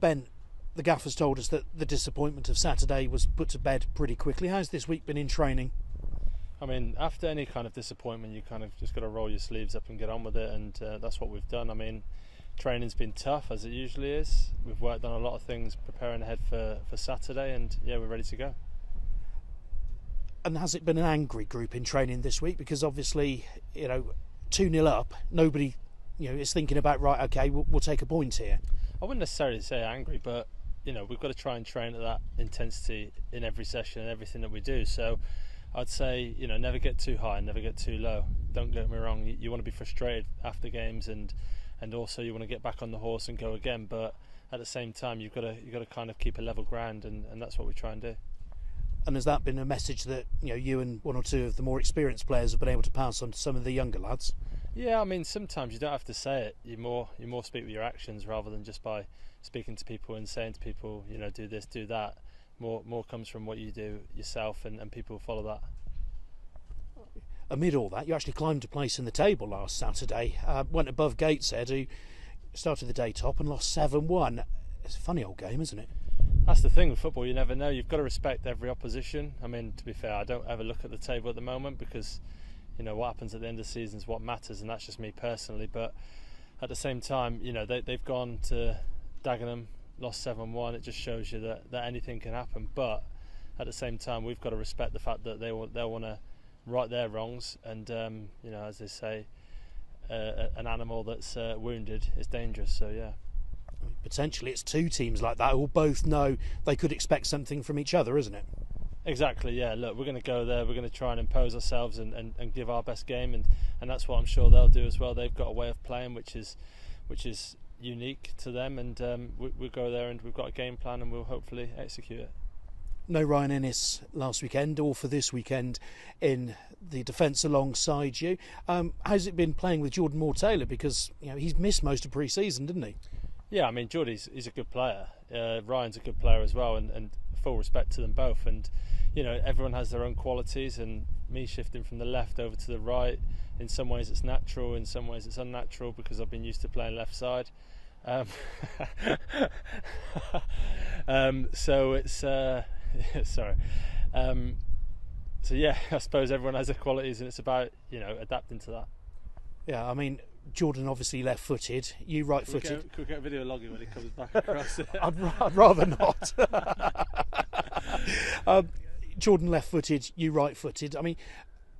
Ben, the gaffer's told us that the disappointment of Saturday was put to bed pretty quickly. How's this week been in training? I mean, after any kind of disappointment, you kind of just got to roll your sleeves up and get on with it, and that's what we've done. I mean, training's been tough, as it usually is. We've worked on a lot of things preparing ahead for Saturday, and yeah, we're ready to go. And has it been an angry group in training this week? Because obviously, 2-0 up, nobody is thinking about, right, okay, we'll take a point here. I wouldn't necessarily say angry, but we've got to try and train at that intensity in every session and everything that we do. So I'd say, never get too high and never get too low. Don't get me wrong, you want to be frustrated after games, and also you want to get back on the horse and go again, but at the same time you've got to kind of keep a level ground, and that's what we try and do. And has that been a message that you and one or two of the more experienced players have been able to pass on to some of the younger lads? Yeah, I mean, sometimes you don't have to say it. You more speak with your actions rather than just by speaking to people and saying to people, do this, do that. More comes from what you do yourself, and people follow that. Amid all that, you actually climbed a place in the table last Saturday. Went above Gateshead, who started the day top and lost 7-1. It's a funny old game, isn't it? That's the thing with football, you never know. You've got to respect every opposition. I mean, to be fair, I don't ever look at the table at the moment because what happens at the end of the season is what matters, and that's just me personally. But at the same time, they've gone to Dagenham, lost 7-1. It just shows you that anything can happen. But at the same time, we've got to respect the fact that they'll want to right their wrongs, and as they say, an animal that's wounded is dangerous. So yeah. Potentially it's two teams like that who both know they could expect something from each other, isn't it? Exactly, yeah. Look, we're going to go there, we're going to try and impose ourselves and give our best game, and that's what I'm sure they'll do as well. They've got a way of playing which is unique to them, and we'll go there and we've got a game plan and we'll hopefully execute it. No Ryan Innes last weekend or for this weekend in the defence alongside you. How's it been playing with Jordan Moore-Taylor? Because he's missed most of pre-season, didn't he? Yeah, I mean, he's a good player. Ryan's a good player as well, and full respect to them both. And everyone has their own qualities, and me shifting from the left over to the right, in some ways it's natural, in some ways it's unnatural because I've been used to playing left side. So it's sorry. So yeah, I suppose everyone has their qualities, and it's about adapting to that. Yeah, I mean, Jordan obviously left-footed, you right-footed. Could we get a video logging when he comes back across it? I'd rather not. Jordan left-footed, you right-footed. I mean,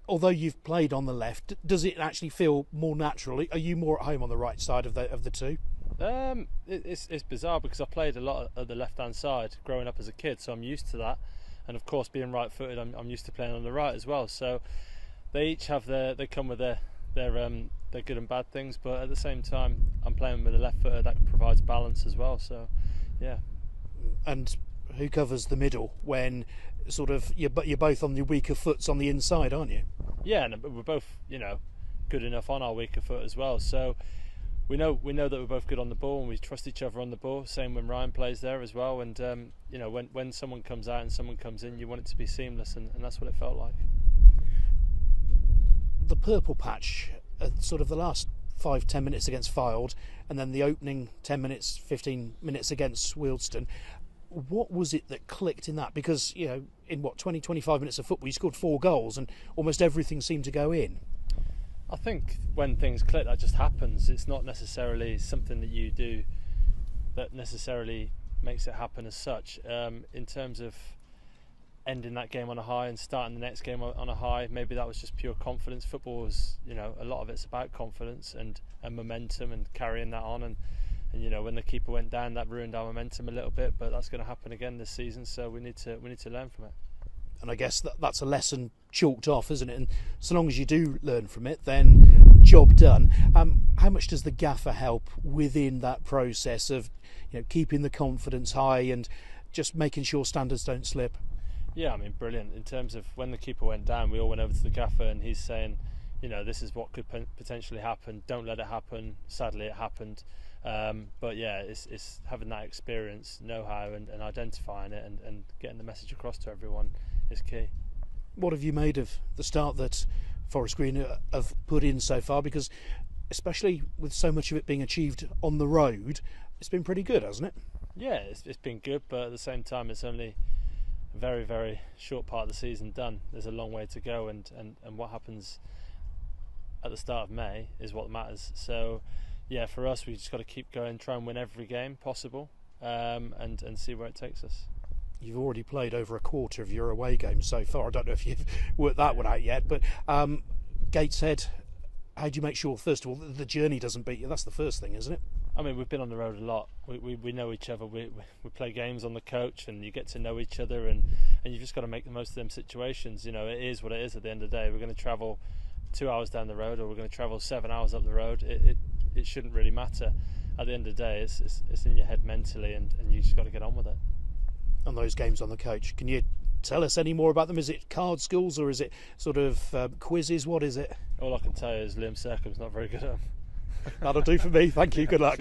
although you've played on the left, does it actually feel more natural? Are you more at home on the right side of the two? It's bizarre because I played a lot at the left-hand side growing up as a kid, so I'm used to that. And of course, being right-footed, I'm used to playing on the right as well. So they each have they come with their good and bad things, but at the same time I'm playing with a left footer that provides balance as well, so yeah. And who covers the middle when sort of you're both on your weaker foots on the inside, aren't you? Yeah, and we're both good enough on our weaker foot as well, so we know that we're both good on the ball and we trust each other on the ball. Same when Ryan plays there as well, and when someone comes out and someone comes in, you want it to be seamless, and that's what it felt like. The purple patch, sort of the last 5-10 minutes against Fylde, and then the opening 10 minutes, 15 minutes against Wealdstone. What was it that clicked in that? Because, in 20-25 minutes of football, you scored 4 goals and almost everything seemed to go in. I think when things click, that just happens. It's not necessarily something that you do that necessarily makes it happen as such. In terms of ending that game on a high and starting the next game on a high, maybe that was just pure confidence. Football is, a lot of it's about confidence and momentum and carrying that on, and when the keeper went down, that ruined our momentum a little bit, but that's going to happen again this season, so we need to learn from it. And I guess that's a lesson chalked off, isn't it? And so long as you do learn from it, then job done. How much does the gaffer help within that process of keeping the confidence high and just making sure standards don't slip? Yeah, I mean, brilliant. In terms of when the keeper went down, we all went over to the gaffer and he's saying, this is what could potentially happen. Don't let it happen. Sadly, it happened. But yeah, it's having that experience, know-how, and identifying it and getting the message across to everyone is key. What have you made of the start that Forest Green have put in so far? Because especially with so much of it being achieved on the road, it's been pretty good, hasn't it? Yeah, it's been good, but at the same time, it's only a very, very short part of the season done. There's a long way to go, and what happens at the start of May is what matters. So, yeah, for us, we just got to keep going, try and win every game possible, and see where it takes us. You've already played over a quarter of your away games so far. I don't know if you've worked that one out yet, but Gateshead, how do you make sure, first of all, that the journey doesn't beat you? That's the first thing, isn't it? I mean, we've been on the road a lot. We know each other. We play games on the coach, and you get to know each other, and you've just got to make the most of them situations. You know, it is what it is at the end of the day. We're going to travel 2 hours down the road, or we're going to travel 7 hours up the road. It shouldn't really matter. At the end of the day, it's in your head mentally, and you just got to get on with it. On those games on the coach, can you tell us any more about them? Is it card schools, or is it sort of quizzes? What is it? All I can tell you is Liam Sercombe's not very good at them. That'll do for me. Thank you. Good luck.